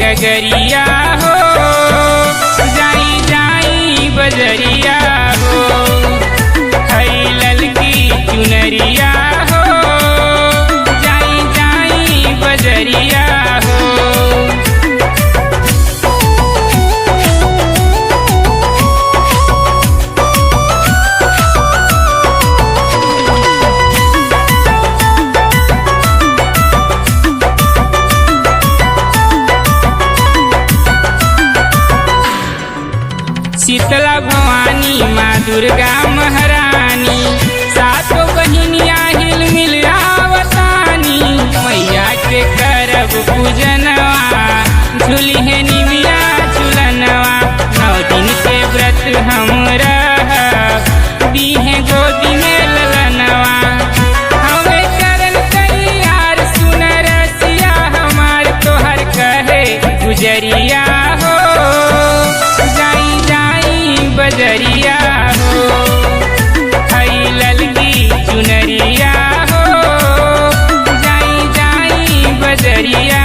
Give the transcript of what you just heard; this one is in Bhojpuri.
गगरिया हो, जाई जाई बजरिया हो, हई ललकी चुनरिया हो, जाई जाई बजरिया हो। शीतला भवानी माँ दुर्गा महारानी, सातों बहिनिया हिल मिल आवतानी, मैया के करब पूजनवा, झूली है निमिया झूलनवा, 9 दिन के व्रत हम रहब, दी है गोदी में ललनवा, हमें करन तैयार सुन रसिया हमार तोहर कहे गुजरिया हो, बजरिया हो, हई ललकी चुनरिया हो, जाई जाई बजरिया।